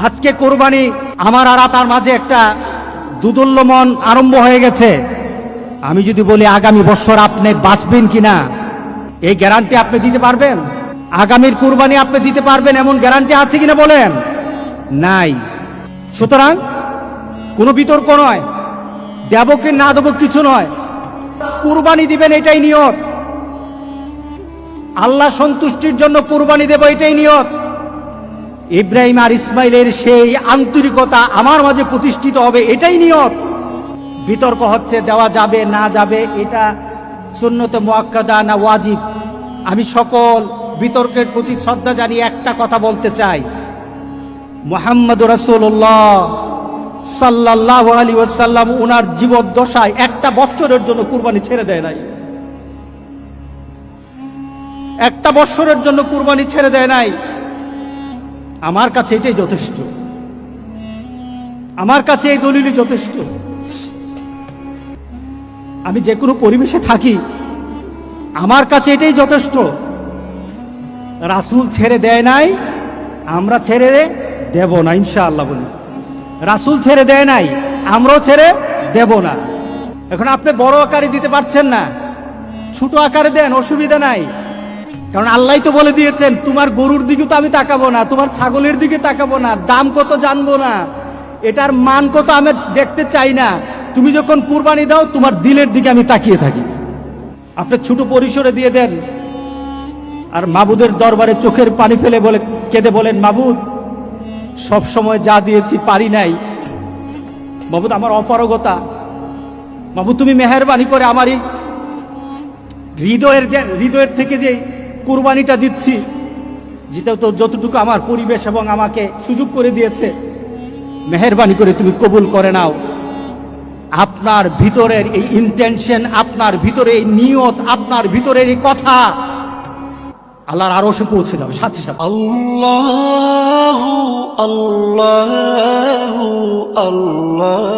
আজকে কোরবানি আমার আর আপনার মাঝে একটা দুদুল্যমন আরম্ভ হয়ে গেছে। আমি যদি বলি আগামী বছর আপনি বাঁচবেন কিনা, এই গ্যারান্টি আপনি দিতে পারবেন? আগামীর কুরবানি আপনি দিতে পারবেন এমন গ্যারান্টি আছে কিনা বলেন? নাই। সুতরাং কোনো বিতর্ক নয়, দেব কি না দেব কিছু নয়, কুরবানি দিবেন এটাই নিয়ত। আল্লাহ সন্তুষ্টির জন্য কুরবানি দেব এটাই নিয়ত। ইব্রাহিম আর ইসমাইলের সেই আন্তরিকতা আমার মাঝে প্রতিষ্ঠিত হবে এটাই নিয়ত। বিতর্ক হচ্ছে দেওয়া যাবে না যাবে, এটা সুন্নতে মুআক্কাদা না ওয়াজিব। আমি সকল বিতর্কের প্রতি শ্রদ্ধা জানিয়ে একটা কথা বলতে চাই, মুহাম্মদুর রাসূলুল্লাহ সাল্লাল্লাহু আলাইহি ওয়াসাল্লাম ওনার জীবদ্দশায় একটা বছরের জন্য কুরবানি ছেড়ে দেয় নাই। একটা বছরের জন্য কুরবানি ছেড়ে দেয় নাই। আমার কাছে এটাই যথেষ্ট, আমার কাছে এই দলিলই যথেষ্ট। আমি যে কোনো পরিবেশে থাকি, আমার কাছে এটাই যথেষ্ট। রাসূল ছেড়ে দেয় নাই, আমরা ছেড়ে দেব না ইনশাআল্লাহ বলি। রাসূল ছেড়ে দেয় নাই, আমরাও ছেড়ে দেব না। এখন আপনি বড় আকারে দিতে পারছেন না, ছোট আকারে দেন, অসুবিধা নাই। কারণ আল্লাহ তো বলে দিয়েছেন, তোমার গরুর দিকে তো আমি তাকাবো না, তোমার ছাগলের দিকে তাকাবো না, দাম কত জানবো না, এটার মান কত আমি দেখতে চাই না। তুমি যখন কুরবানি দাও তোমার দিলের দিকে আমি তাকিয়ে থাকি। আপনি ছোট পরিসরে দিয়ে দেন আর মাবুদের দরবারে চোখের পানি ফেলে বলে কেঁদে বলেন, মাবুদ সব সময় যা দিয়েছি পারি নাই, মাবুদ আমার অপারগতা, মাবুদ তুমি মেহেরবানি করে আমারই হৃদয়ের থেকে যে কুরবানিটা দিচ্ছি, যেটা তো যতটুকু আমার পরিবেশ এবং আমাকে সুযোগ করে দিয়েছে, মেহেরবানি করে তুমি কবুল করে নাও। আপনার ভিতরের এই ইন্টেনশন, আপনার ভিতরে এই নিয়ত, আপনার ভিতরের এই কথা আল্লাহর আরশে পৌঁছে যাবে সাথে সাথে। আল্লাহু আল্লাহু আল্লাহ।